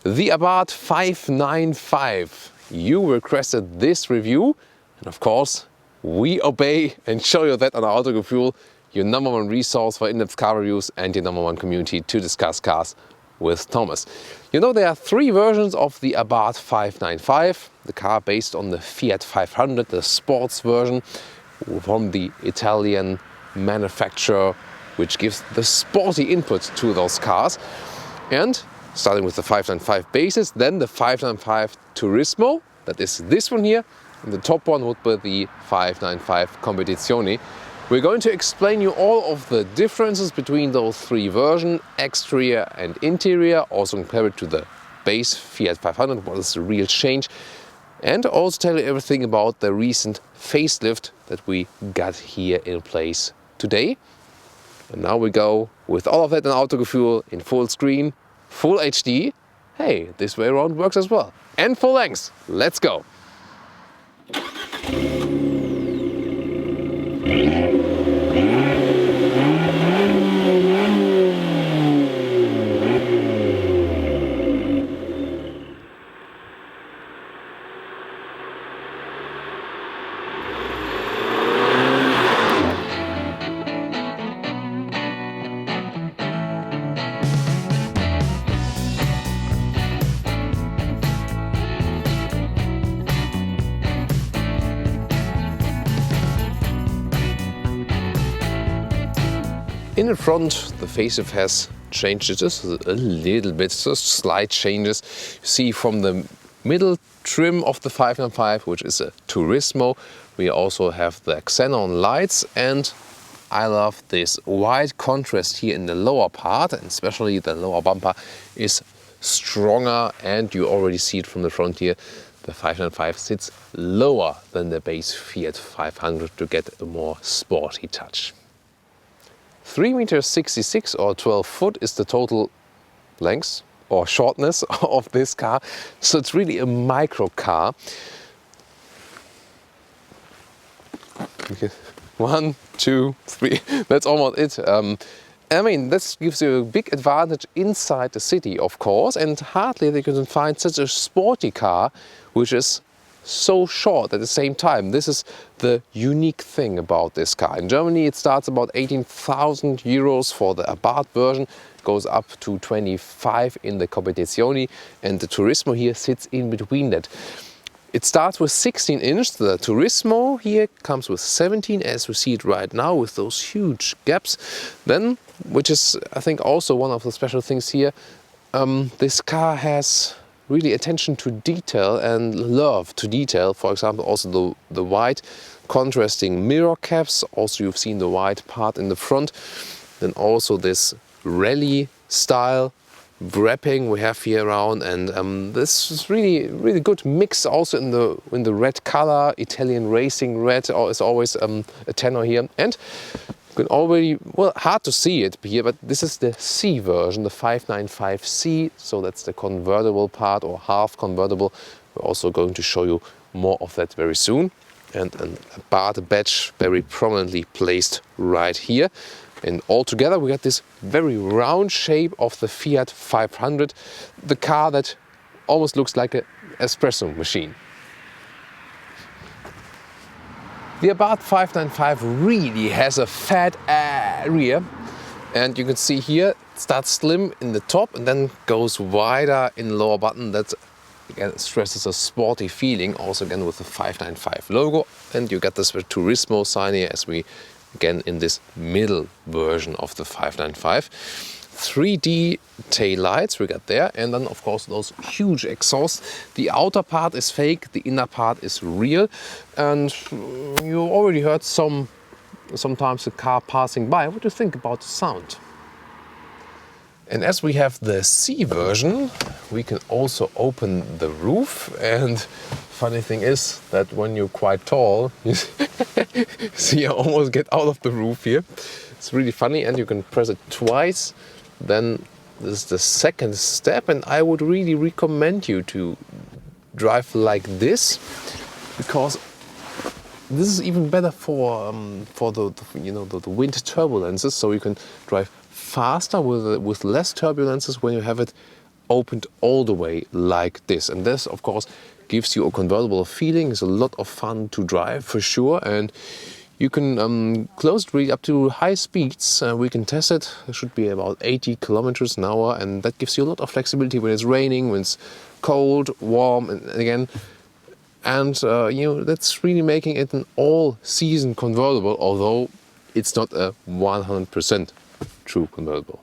The Abarth 595. You requested this review, and of course, we obey and show you that on Autogefühl, your #1 resource for in-depth car reviews and your #1 community to discuss cars with Thomas. You know, there are 3 versions of the Abarth 595, the car based on the Fiat 500, the sports version from the Italian manufacturer, which gives the sporty input to those cars. And starting with the 595 basis, then the 595 Turismo, that is this one here, and the top one would be the 595 Convertible. We're going to explain you all of the differences between those 3 versions, exterior and interior, also compare it to the base Fiat 500, what is the real change, and also tell you everything about the recent facelift that we got here in place today. And now we go with all of that in Autogefühl in full screen, full HD. Hey, this way around works as well. And full length. Let's go. In the front, the facelift has changed just a little bit, just slight changes. You see from the middle trim of the 595, which is a Turismo, we also have the xenon lights, and I love this white contrast here in the lower part, and especially the lower bumper is stronger, and you already see it from the front here. The 595 sits lower than the base Fiat 500 to get a more sporty touch. 3.66 m or 12 foot is the total length or shortness of this car, so it's really a micro car. Okay. 1, 2, 3, that's almost it. I mean, this gives you a big advantage inside the city, of course, and hardly you can find such a sporty car which is so short at the same time. This is the unique thing about this car. In Germany it starts about 18,000 euros for the Abarth version, goes up to 25 in the Convertible, and the Turismo here sits in between that. It starts with 16 inch, the Turismo here comes with 17 as we see it right now with those huge gaps. Then, which is I think also one of the special things here, this car has really attention to detail and love to detail. For example, also the white contrasting mirror caps. Also, you've seen the white part in the front. Then also this rally style wrapping we have here around, and this is really good mix also in the red color. Italian racing red is always a tenor here, and you can already, well, hard to see it here, but this is the C version, the 595C, so that's the convertible part or half convertible. We're also going to show you more of that very soon. And a Abarth badge very prominently placed right here. And all together we got this very round shape of the Fiat 500, the car that almost looks like an espresso machine. The Abarth 595 really has a fat rear, and you can see here it starts slim in the top and then goes wider in the lower button. That again stresses a sporty feeling, also again with the 595 logo, and you get this Turismo sign here as we again in this middle version of the 595. 3D tail lights we got there, and then of course those huge exhausts. The outer part is fake, the inner part is real, and you already heard sometimes the car passing by. What do you think about the sound? And as we have the C version, we can also open the roof, and funny thing is that when you're quite tall, you see I almost get out of the roof here. It's really funny, and you can press it twice. Then this is the second step, and I would really recommend you to drive like this, because this is even better for the wind turbulences. So you can drive faster with less turbulences when you have it opened all the way like this. And this, of course, gives you a convertible feeling. It's a lot of fun to drive for sure, and you can close it really up to high speeds. We can test it. It should be about 80 kilometers an hour, and that gives you a lot of flexibility when it's raining, when it's cold, warm, and again. And you know, that's really making it an all-season convertible, although it's not a 100% true convertible.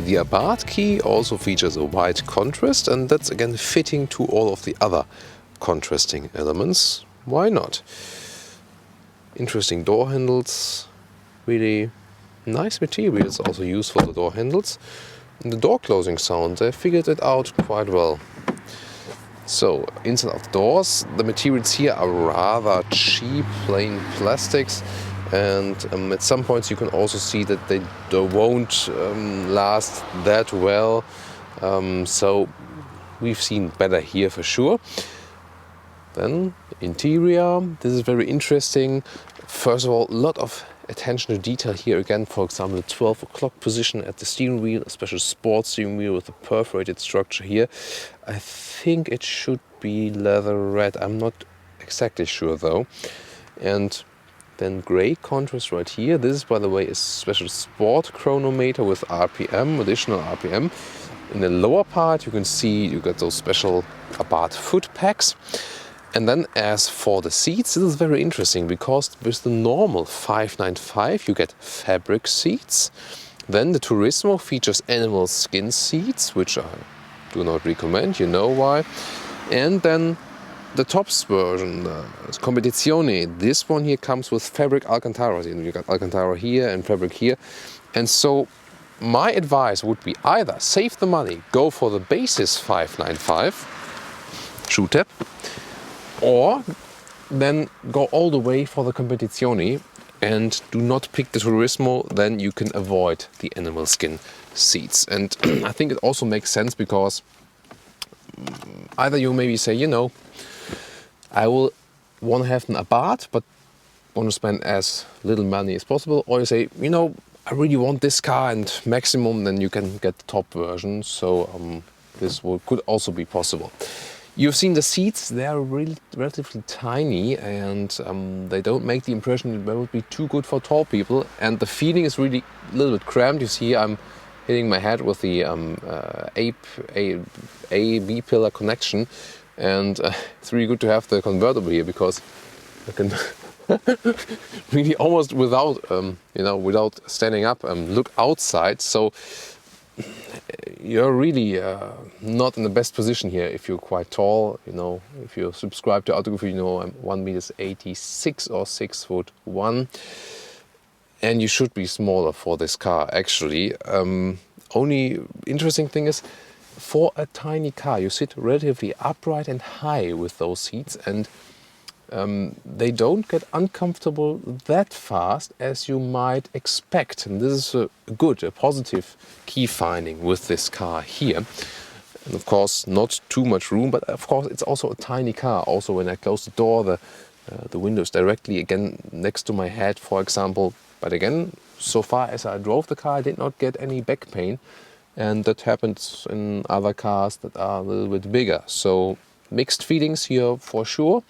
The Abarth key also features a white contrast, and that's again fitting to all of the other contrasting elements. Why not? Interesting door handles, really nice materials also used for the door handles. And the door closing sound, they figured it out quite well. So, inside of the doors, the materials here are rather cheap, plain plastics. And at some points you can also see that they won't last that well. So we've seen better here for sure. Then interior, this is very interesting. First of all, a lot of attention to detail here again. For example, the 12 o'clock position at the steering wheel, a special sports steering wheel with a perforated structure here. I think it should be leather red. I'm not exactly sure though. And then grey contrast right here. This is, by the way, a special sport chronometer with RPM, additional RPM. In the lower part you can see you got those special Abarth foot packs. And then as for the seats, this is very interesting because with the normal 595 you get fabric seats. Then the Turismo features animal skin seats, which I do not recommend, you know why. And then the tops version, Competizione, this one here comes with fabric Alcantara. You got Alcantara here and fabric here. And so my advice would be either save the money, go for the basis 595 shoe tab, or then go all the way for the Competizione and do not pick the Turismo, then you can avoid the animal skin seats. And I think it also makes sense because either you maybe say, you know, I will want to have an Abarth, but want to spend as little money as possible. Or you say, you know, I really want this car and maximum, then you can get the top version. So this could also be possible. You've seen the seats, they are really relatively tiny and they don't make the impression that they would be too good for tall people. And the feeling is really a little bit cramped. You see I'm hitting my head with the A-B pillar connection. And it's really good to have the convertible here because I can really almost without, without standing up, look outside. So you're really not in the best position here if you're quite tall. You know, if you subscribe to Autogefühl, you know I'm 1.86 m or 6'1", and you should be smaller for this car. Actually, only interesting thing is, for a tiny car, you sit relatively upright and high with those seats, and they don't get uncomfortable that fast as you might expect. And this is a positive key finding with this car here. And of course, not too much room, but of course it's also a tiny car. Also, when I close the door, the window is directly again next to my head, for example. But again, so far as I drove the car, I did not get any back pain. And that happens in other cars that are a little bit bigger. So mixed feelings here for sure,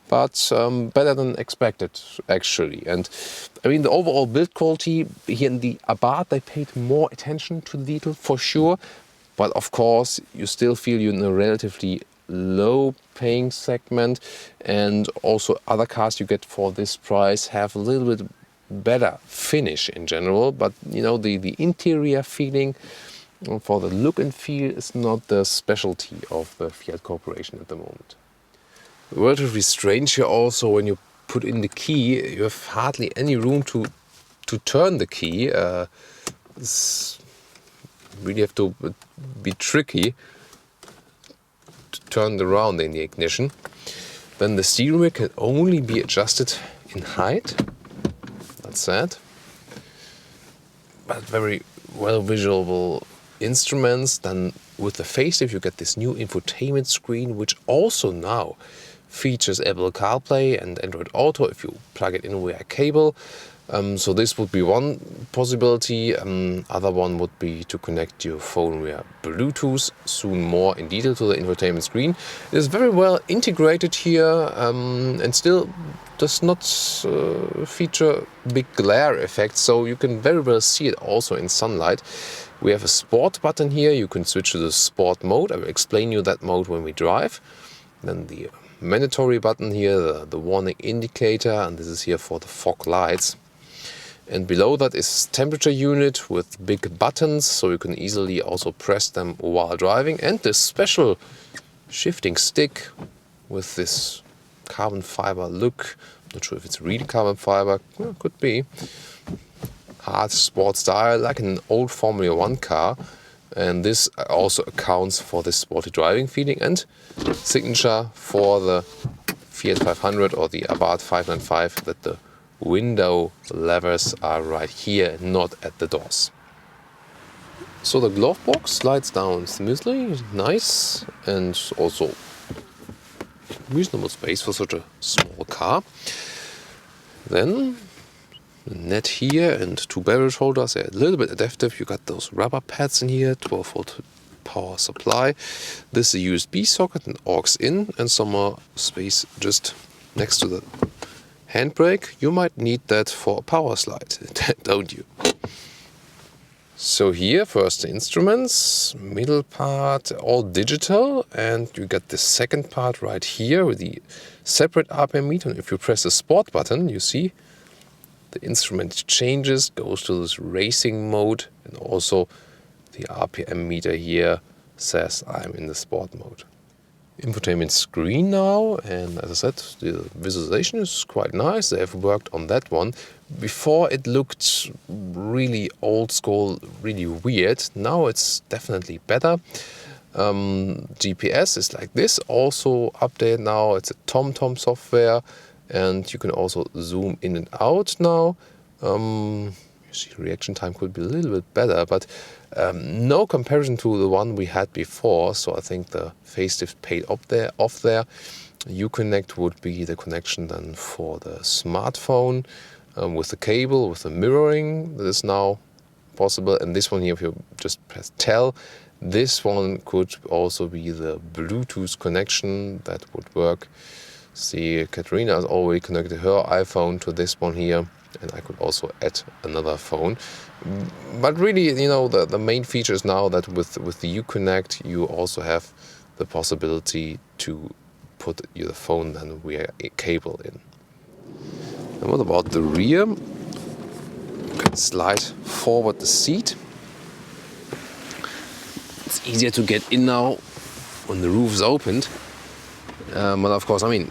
but better than expected actually. And I mean the overall build quality here in the Abarth, they paid more attention to the detail for sure. But of course you still feel you're in a relatively low paying segment, and also other cars you get for this price have a little bit better finish in general. But you know, the interior feeling for the look and feel is not the specialty of the Fiat Corporation at the moment. Relatively strange here also, when you put in the key, you have hardly any room to turn the key. It's really have to be tricky. turned around in the ignition. Then the steering wheel can only be adjusted in height. That's sad. But very well visual instruments. Then with the facelift you get this new infotainment screen, which also now features Apple CarPlay and Android Auto if you plug it in via cable. So this would be one possibility. Other one would be to connect your phone via Bluetooth. Soon more in detail to the infotainment screen. It is very well integrated here and still does not feature big glare effects, so you can very well see it also in sunlight. We have a sport button here. You can switch to the sport mode. I will explain you that mode when we drive. Then the mandatory button here, the warning indicator, and this is here for the fog lights. And below that is temperature unit with big buttons, so you can easily also press them while driving. And this special shifting stick with this carbon fiber look. Not sure if it's really carbon fiber, well, could be. Hard sport style, like an old Formula 1 car. And this also accounts for this sporty driving feeling and signature for the Fiat 500 or the Abarth 595 that the window levers are right here, not at the doors. So the glove box slides down smoothly, nice, and also reasonable space for such a small car. Then the net here and two beverage holders, they're a little bit adaptive. You got those rubber pads in here, 12-volt power supply. This is a USB socket and aux in, and some more space just next to the handbrake. You might need that for a power slide, don't you? So here first the instruments, middle part all digital, and you get the second part right here with the separate RPM meter. And if you press the sport button, you see the instrument changes, goes to this racing mode, and also the RPM meter here says I'm in the sport mode. Infotainment screen now, and as I said, the visualization is quite nice. They have worked on that one. Before it looked really old school, really weird. Now it's definitely better. GPS is like this, also updated now. It's a TomTom software, and you can also zoom in and out now. You see, reaction time could be a little bit better, but no comparison to the one we had before. So I think the facelift paid off there. Uconnect would be the connection then for the smartphone with the cable, with the mirroring that is now possible. And this one here, if you just press tell, this one could also be the Bluetooth connection that would work. See, Katerina has already connected her iPhone to this one here, and I could also add another phone. But really, you know, the main feature is now that with the Uconnect, you also have the possibility to put your phone then via a cable in. And what about the rear? You can slide forward the seat. It's easier to get in now when the roof is opened. But of course, I mean,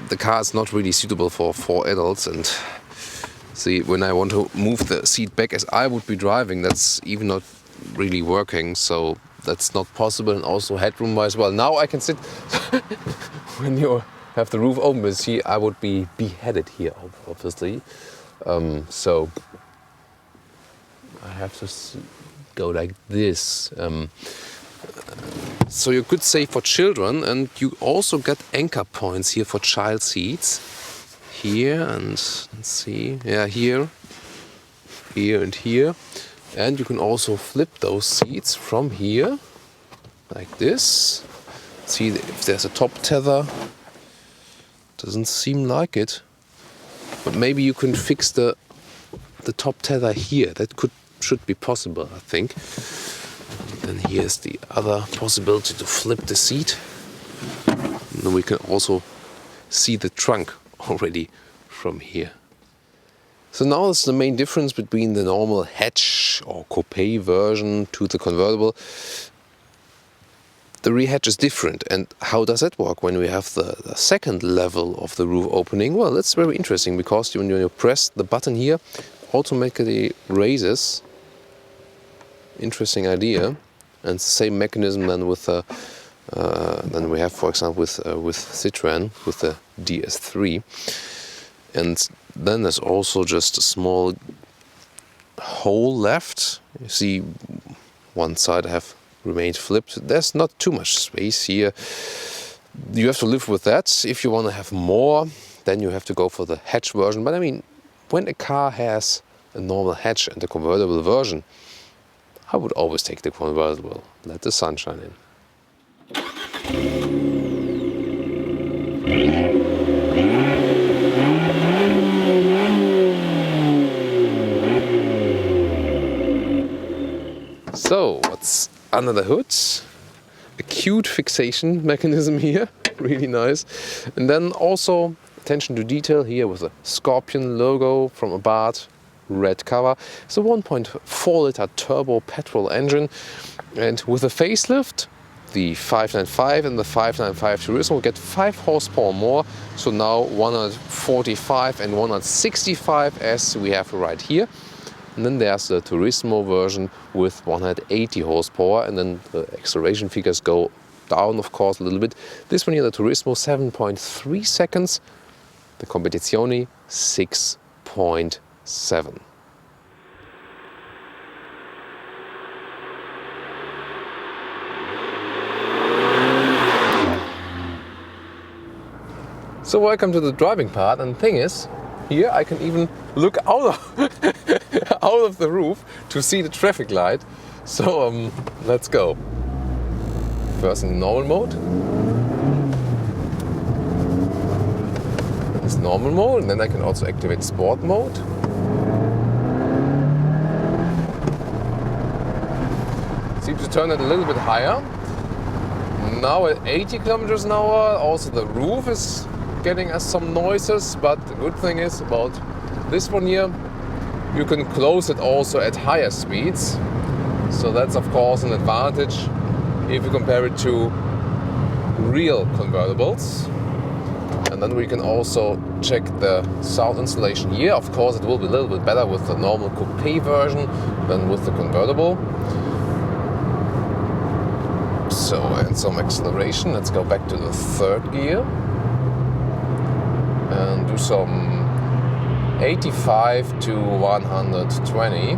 the car is not really suitable for 4 adults, and see, when I want to move the seat back as I would be driving, that's even not really working, so that's not possible. And also headroom wise, well, now I can sit when you have the roof open. See, I would be beheaded here, obviously. So I have to go like this. So you could say for children, and you also get anchor points here for child seats. Here and let's see, yeah, here, and here. And you can also flip those seats from here, like this. See if there's a top tether. Doesn't seem like it, but maybe you can fix the top tether here. That should be possible, I think. Then here's the other possibility to flip the seat. And then we can also see the trunk already from here. So now is the main difference between the normal hatch or coupe version to the convertible. The rear hatch is different, and how does that work when we have the second level of the roof opening? Well, that's very interesting, because when you press the button here, automatically raises. Interesting idea. And same mechanism then with the than we have, for example, with Citroën, with the DS3. And then there's also just a small hole left. You see one side have remained flipped. There's not too much space here. You have to live with that. If you want to have more, then you have to go for the hatch version. But I mean, when a car has a normal hatch and a convertible version, I would always take the convertible. Let the sun shine in. So, what's under the hood? A cute fixation mechanism here, really nice. And then also attention to detail here with a Scorpion logo from Abarth, red cover. It's a 1.4 liter turbo petrol engine, and with a facelift, the 595 and the 595 Turismo get 5 horsepower more, so now 145 and 165 as we have right here. And then there's the Turismo version with 180 horsepower, and then the acceleration figures go down, of course, a little bit. This one here, the Turismo, 7.3 seconds. The Convertible, 6.7. So welcome to the driving part, and the thing is, here I can even look out of the roof to see the traffic light. So let's go. First in normal mode. That is normal mode, and then I can also activate sport mode. Seems to turn it a little bit higher. Now at 80 kilometers an hour, also the roof is getting us some noises, but the good thing is about this one here, you can close it also at higher speeds. So that's of course an advantage if you compare it to real convertibles. And then we can also check the sound installation here. Of course it will be a little bit better with the normal coupe version than with the convertible. So, and some acceleration. Let's go back to the third gear and do some 85 to 120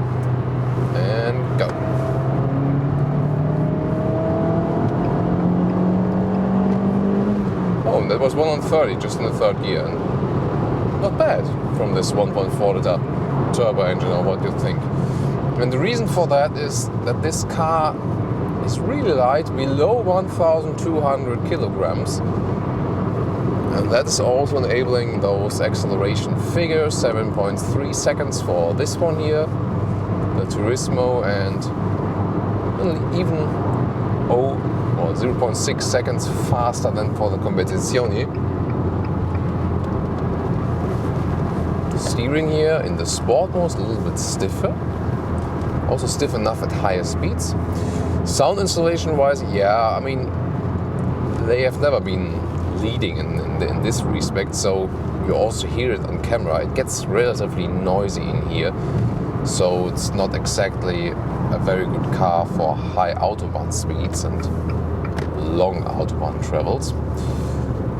and go. Oh, that was 130 just in the third gear. Not bad from this 1.4 liter turbo engine, or what do you think? And the reason for that is that this car is really light, below 1,200 kilograms. And that's also enabling those acceleration figures, 7.3 seconds for this one here, the Turismo, and even 0.6 seconds faster than for the Convertible. The steering here in the sport mode is a little bit stiffer, also stiff enough at higher speeds. Sound installation wise, yeah, I mean, they have never been leading in this respect, so you also hear it on camera. It gets relatively noisy in here, so it's not exactly a very good car for high autobahn speeds and long autobahn travels.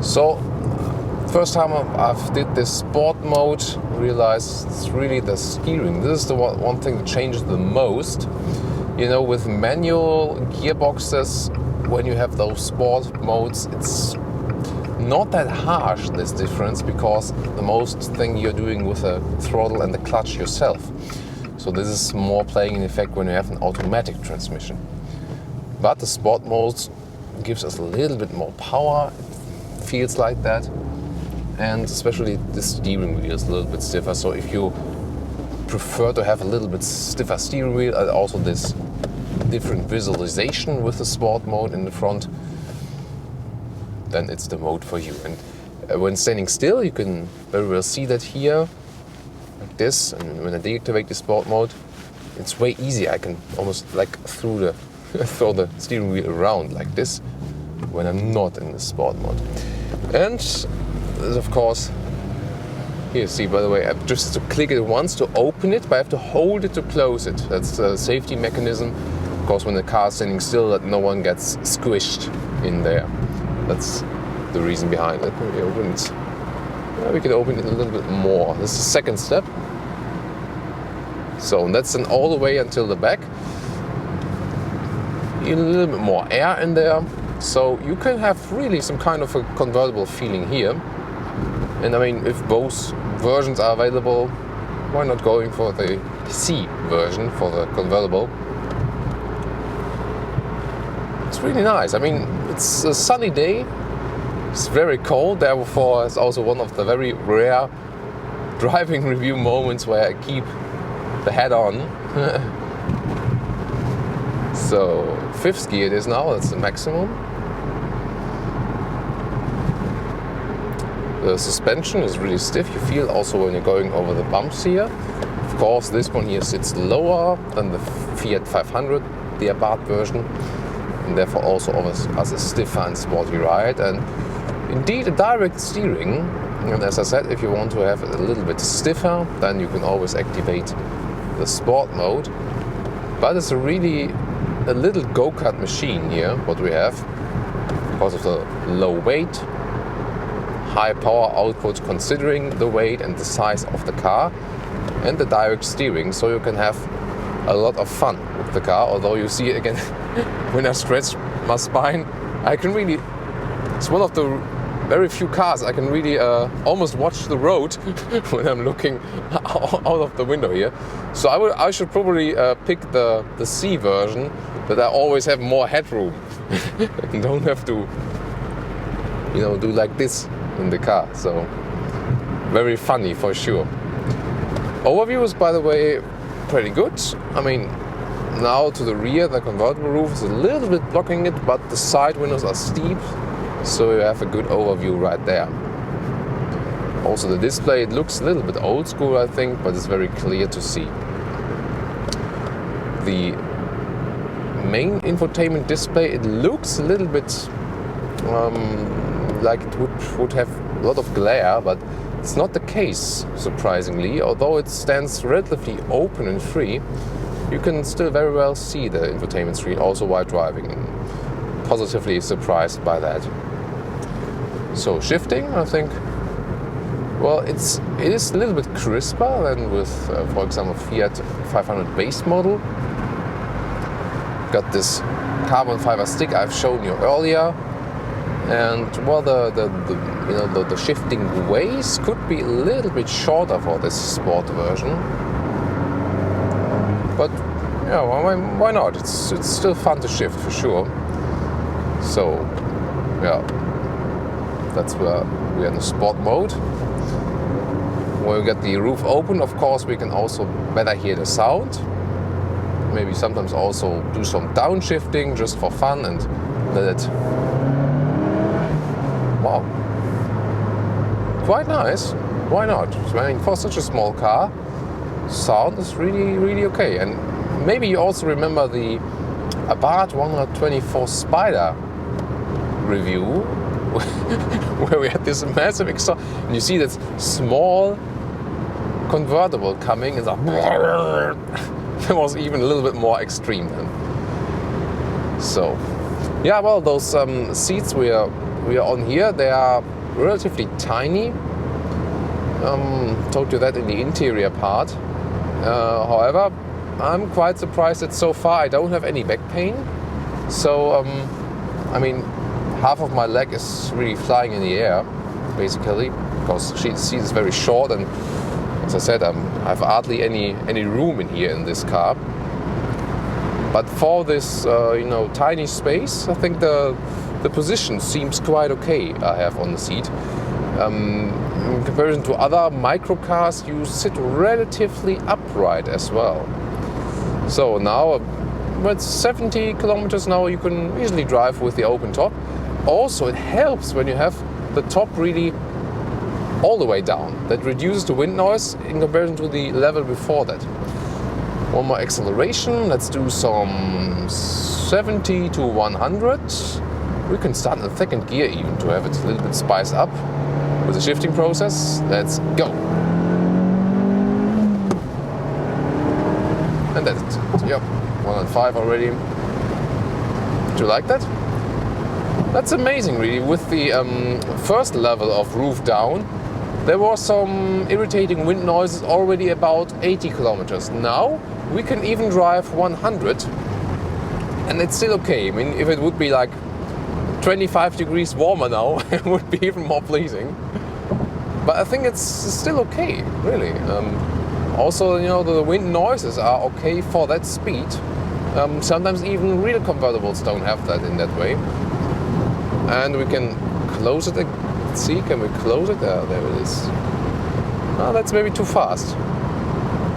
So first time I've did this sport mode, realized it's really the steering. This is the one thing that changes the most. You know, with manual gearboxes, when you have those sport modes, it's not that harsh, this difference, because the most thing you're doing with the throttle and the clutch yourself. So this is more playing in effect when you have an automatic transmission. But the sport mode gives us a little bit more power, it feels like that. And especially the steering wheel is a little bit stiffer. So if you prefer to have a little bit stiffer steering wheel, and also this different visualization with the sport mode in the front, then it's the mode for you. And when standing still, you can very well see that here, like this. And when I deactivate the sport mode, it's way easier. I can almost like throw the steering wheel around like this when I'm not in the sport mode. And of course, here, see, by the way, I have just to click it once to open it, but I have to hold it to close it. That's the safety mechanism. course, when the car is standing still, that no one gets squished in there. That's the reason behind it. Maybe open it. Yeah, we can open it a little bit more. This is the second step. So that's then all the way until the back. A little bit more air in there. So you can have really some kind of a convertible feeling here. And I mean, if both versions are available, why not going for the C version for the convertible? It's really nice. I mean, it's a sunny day. It's very cold, therefore it's also one of the very rare driving review moments where I keep the hat on. So 5th gear it is now, that's the maximum. The suspension is really stiff. You feel also when you're going over the bumps here. Of course, this one here sits lower than the Fiat 500, the Abarth version, and therefore also offers us a stiffer and sporty ride. And indeed, a direct steering. And as I said, if you want to have it a little bit stiffer, then you can always activate the sport mode. But it's really a little go-kart machine here, what we have, because of the low weight, high power output considering the weight and the size of the car, and the direct steering, so you can have a lot of fun with the car. Although you see again, when I stretch my spine, I can really, it's one of the very few cars I can really almost watch the road when I'm looking out of the window here. So I should probably pick the C version, that I always have more headroom and don't have to, you know, do like this in the car. So very funny for sure. Overview is, by the way, pretty good. I mean, now to the rear, the convertible roof is a little bit blocking it, but the side windows are steep, so you have a good overview right there. Also the display, it looks a little bit old school, I think, but it's very clear to see. The main infotainment display, it looks a little bit like it would have a lot of glare, but it's not the case, surprisingly. Although it stands relatively open and free, you can still very well see the infotainment screen also while driving. Positively surprised by that. So shifting, I think, well, it is a little bit crisper than with, for example, Fiat 500 base model. Got this carbon fiber stick I've shown you earlier. And well, the shifting ways could be a little bit shorter for this sport version, but yeah, why not? It's still fun to shift for sure. So yeah, that's where we are in the sport mode. When we get the roof open, of course, we can also better hear the sound. Maybe sometimes also do some downshifting just for fun and let it. Wow, quite nice. Why not? I mean, for such a small car, sound is really okay. And maybe you also remember the Abarth 124 Spider review, where we had this massive exhaust, and you see this small convertible coming. It's like it was even a little bit more extreme then. So, yeah, well, those seats we are on here, they are relatively tiny. Told you that in the interior part. However, I'm quite surprised that so far I don't have any back pain. So, I mean, half of my leg is really flying in the air, basically, because the seat is very short, and as I said, I have hardly any room in here in this car. But for this, tiny space, I think the position seems quite okay. I have on the seat. In comparison to other microcars, you sit relatively upright as well. So now, with 70 kilometers now, you can easily drive with the open top. Also, it helps when you have the top really all the way down. That reduces the wind noise in comparison to the level before that. One more acceleration. Let's do some 70 to 100. We can start in the second gear even to have it a little bit spiced up with the shifting process. Let's go. And that's it. Yep, 105 already. Do you like that? That's amazing, really. With the first level of roof down, there was some irritating wind noises already about 80 kilometers. Now we can even drive 100, and it's still okay. I mean, if it would be like 25 degrees warmer now, it would be even more pleasing. But I think it's still okay, really. Also, you know, the wind noises are okay for that speed. Sometimes even real convertibles don't have that in that way. And we can close it. See, can we close it? There it is. Oh, that's maybe too fast.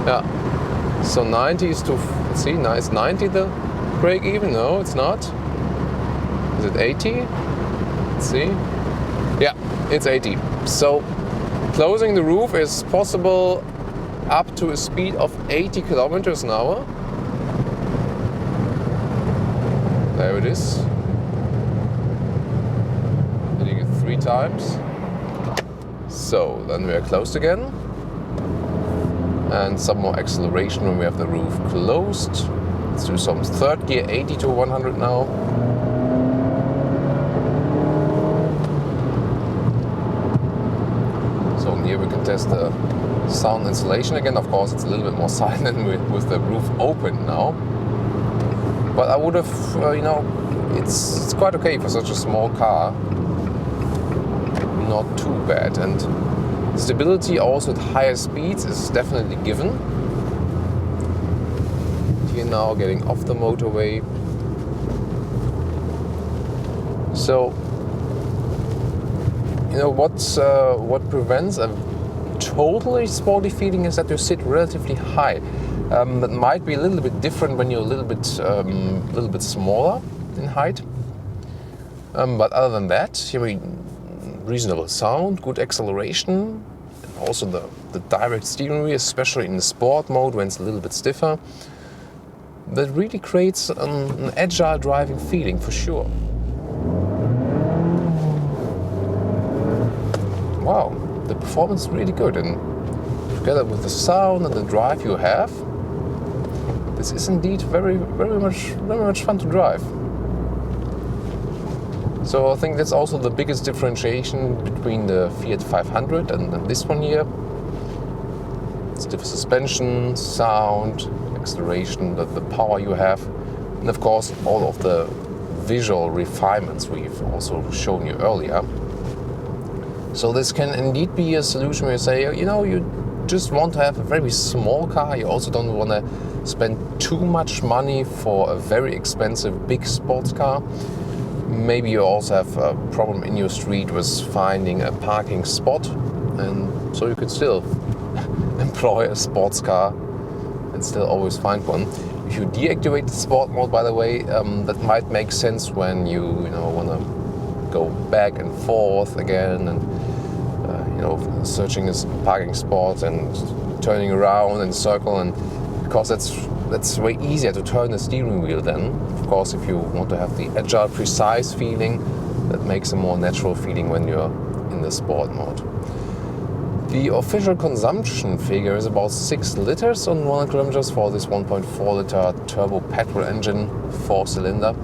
Yeah. So 90 is too. Let's see, nice. 90 the brake even? No, it's not. Is it 80? Let's see. Yeah, it's 80. So closing the roof is possible up to a speed of 80 kilometers an hour. There it is. Hitting it 3 times. So then we are closed again. And some more acceleration when we have the roof closed. Let's do some third gear, 80 to 100 now. So here we can test the sound insulation again. Of course, it's a little bit more silent with the roof open now. But I would have, you know, it's quite okay for such a small car. Not too bad. And stability also at higher speeds is definitely given. Here now getting off the motorway. So, you know, what prevents a totally sporty feeling is that you sit relatively high. That might be a little bit different when you're a little bit smaller in height. But other than that, you mean, reasonable sound, good acceleration, and also the direct steering wheel, especially in the sport mode when it's a little bit stiffer. That really creates an agile driving feeling for sure. Wow, the performance is really good, and together with the sound and the drive you have, this is indeed very much fun to drive. So I think that's also the biggest differentiation between the Fiat 500 and this one here. Stiff suspension, sound, acceleration, the power you have, and of course all of the visual refinements we've also shown you earlier. So this can indeed be a solution where you say, you know, you just want to have a very small car. You also don't want to spend too much money for a very expensive big sports car. Maybe you also have a problem in your street with finding a parking spot, and so you could still employ a sports car and still always find one. If you deactivate the sport mode, by the way, that might make sense when you want to go back and forth again and searching a parking spot and turning around in a circle, and because that's way easier to turn the steering wheel then. Of course, if you want to have the agile, precise feeling, that makes a more natural feeling when you're in the sport mode. The official consumption figure is about 6 liters on 100 kilometers for this 1.4 liter turbo petrol engine, 4-cylinder.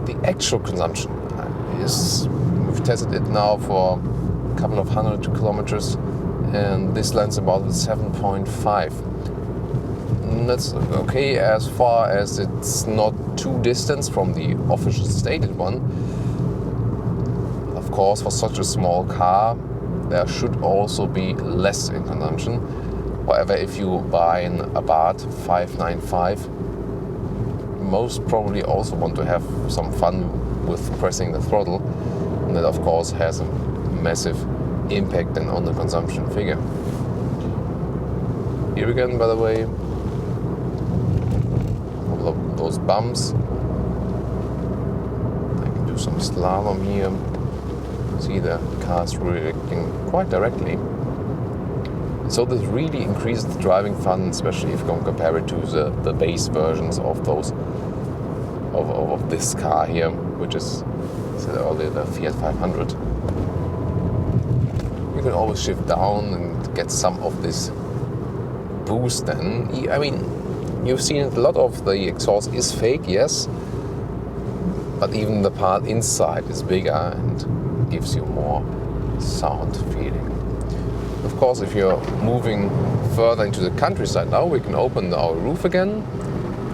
The actual consumption is, we've tested it now for a couple of 100 kilometers, and this lands about 7.5. And that's okay as far as it's not too distant from the official stated one. Of course, for such a small car, there should also be less in consumption. However, if you buy an Abarth 595, most probably also want to have some fun with pressing the throttle, and that of course has a massive impact then on the consumption figure. Here again, by the way, all of those bumps. I can do some slalom here. See, the car's reacting quite directly. So this really increases the driving fun, especially if you can compare it to the base versions of those of this car here, which is, said earlier, the Fiat 500. You can always shift down and get some of this boost then. I mean, You've seen it, a lot of the exhaust is fake, yes, but even the part inside is bigger and gives you more sound feeling. Of course, if you're moving further into the countryside now, we can open our roof again.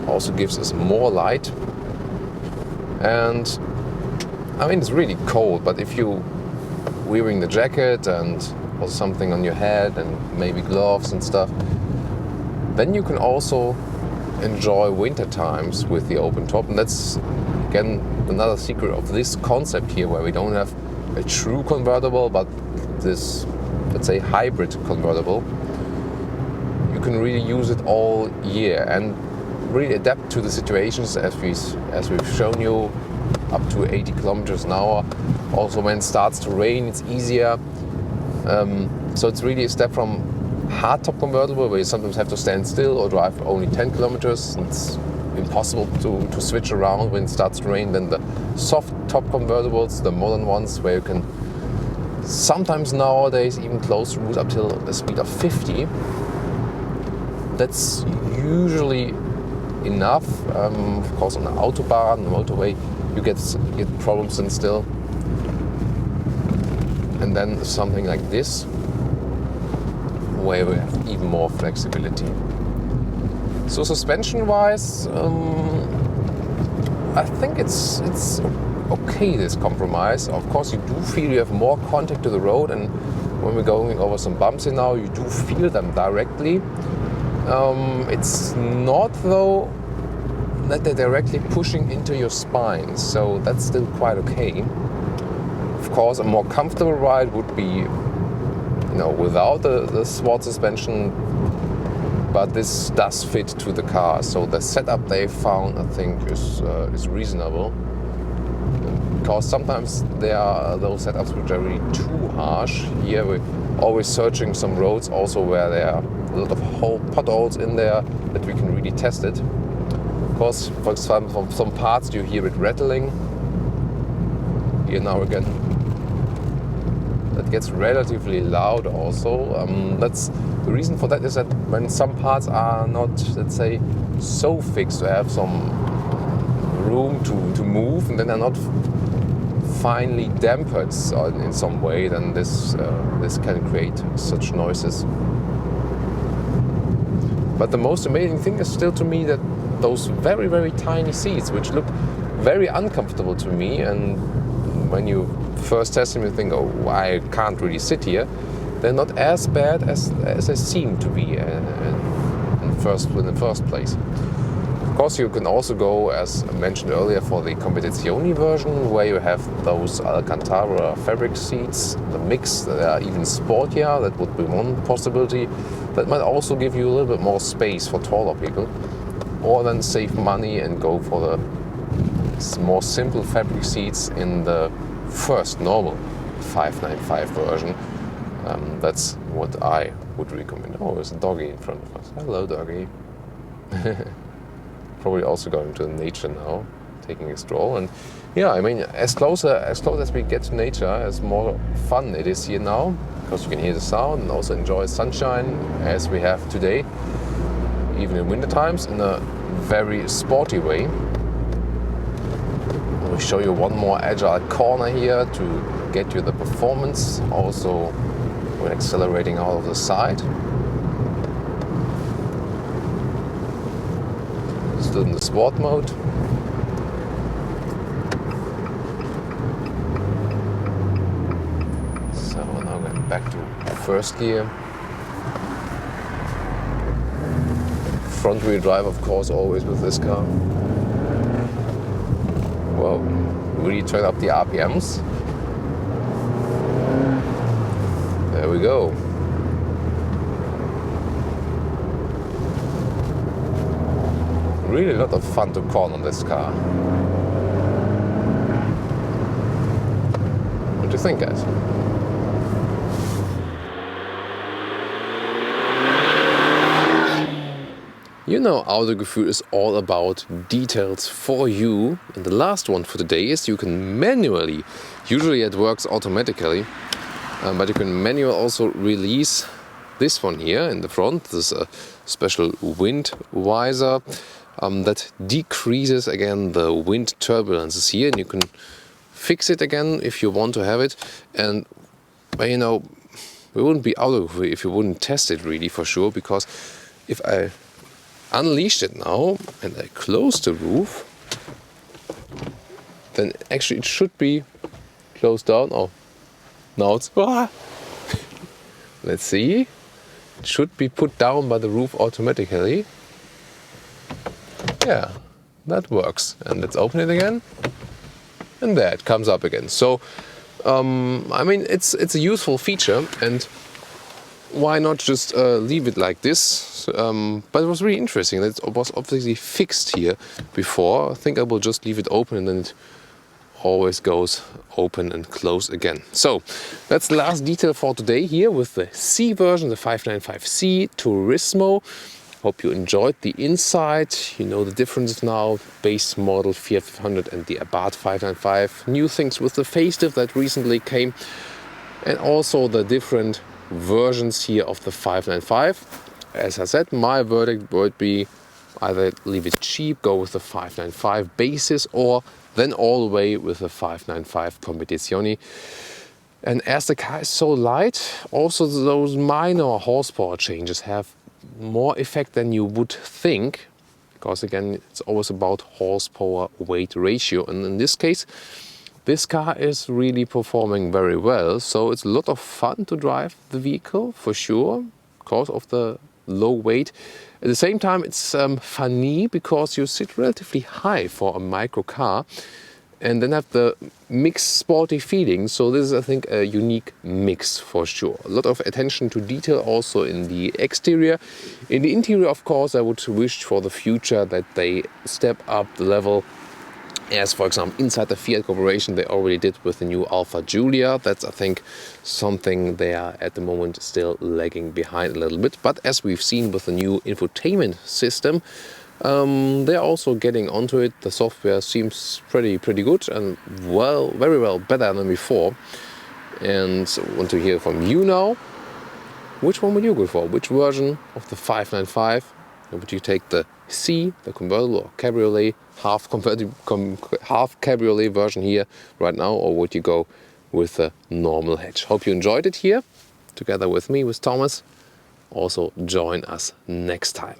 Also gives us more light. And I mean, it's really cold, but if you're wearing the jacket and also something on your head and maybe gloves and stuff, then you can also enjoy winter times with the open top. And that's again another secret of this concept here, where we don't have a true convertible, but this, let's say, hybrid convertible. You can really use it all year and really adapt to the situations as we've shown you, up to 80 kilometers an hour. Also when it starts to rain, it's easier. So it's really a step from hardtop convertible, where you sometimes have to stand still or drive only 10 kilometers. It's impossible to switch around when it starts to rain. Then the soft top convertibles, the modern ones, where you can sometimes nowadays even close routes up till a speed of 50. That's usually enough. Of course, on the Autobahn, the motorway, you get problems and still. And then something like this, where we have even more flexibility. So suspension-wise, I think it's okay, this compromise. Of course, you do feel you have more contact to the road, and when we're going over some bumps here now, you do feel them directly. It's not, though, that they're directly pushing into your spine, so that's still quite okay. Of course, a more comfortable ride would be, without the sword suspension, but this does fit to the car. So the setup they found, I think, is reasonable. Because sometimes there are those setups which are really too harsh. Here we're always searching some roads also where there are a lot of potholes in there that we can really test it. Of course, for example, from some parts you hear it rattling. Here now again. That gets relatively loud also. That's the reason for that is that when some parts are not, let's say, so fixed to have some room to move, and then they're not finely dampened in some way, then this can create such noises. But the most amazing thing is still to me that those very, very tiny seats, which look very uncomfortable to me, and when you first test them you think, oh, I can't really sit here, they're not as bad as they seem to be in the first place. Of course, you can also go, as mentioned earlier, for the Convertible version, where you have those Alcantara fabric seats, the mix, that are even sportier. That would be one possibility. That might also give you a little bit more space for taller people. Or then save money and go for the more simple fabric seats in the first normal 595 version. That's what I would recommend. Oh, there's a doggy in front of us. Hello, doggy. Probably also going to nature now, taking a stroll. And yeah, I mean, as close as we get to nature, as more fun it is here now, because you can hear the sound and also enjoy sunshine as we have today, even in winter times, in a very sporty way. I'll show you one more agile corner here to get you the performance. Also, we're accelerating out of the side. Still in the sport mode. So now we're back to first gear. Front wheel drive, of course, always with this car. Well, really turn up the RPMs. There we go. Really a lot of fun to corner on this car. What do you think, guys? You know, Autogefühl is all about details for you. And the last one for today is you can manually, usually it works automatically, but you can manually also release this one here in the front. This is a special wind visor that decreases again the wind turbulences here, and you can fix it again if you want to have it. And you know, we wouldn't be out of it if you wouldn't test it really for sure, because if I unleashed it now and I close the roof, then actually it should be closed down. Oh, now it's let's see, it should be put down by the roof automatically. Yeah, that works. And let's open it again, and there it comes up again. So I mean, it's a useful feature, and why not just leave it like this? But it was really interesting that it was obviously fixed here before. I think I will just leave it open, and then it always goes open and close again. So that's the last detail for today here with the C version, the 595C Turismo. Hope you enjoyed the inside. You know the differences now, base model Fiat 500 and the Abarth 595. New things with the facelift that recently came, and also the different versions here of the 595. As I said, my verdict would be either leave it cheap, go with the 595 basis, or then all the way with the 595 Competizione. And as the car is so light, also those minor horsepower changes have more effect than you would think, because again, it's always about horsepower weight ratio, and in this case this car is really performing very well. So it's a lot of fun to drive the vehicle for sure, because of the low weight. At the same time, it's funny because you sit relatively high for a micro car and then have the mixed sporty feeling. So this is, I think, a unique mix for sure. A lot of attention to detail also in the exterior. In the interior, of course, I would wish for the future that they step up the level, as for example inside the Fiat Corporation they already did with the new Alfa Giulia. That's, I think, something they are at the moment still lagging behind a little bit. But as we've seen with the new infotainment system, they're also getting onto it. The software seems pretty good and very well better than before. And so I want to hear from you now. Which one would you go for? Which version of the 595? Would you take the C, the convertible or cabriolet, half cabriolet version here right now, or would you go with the normal hatch? Hope you enjoyed it here together with me, with Thomas. Also join us next time.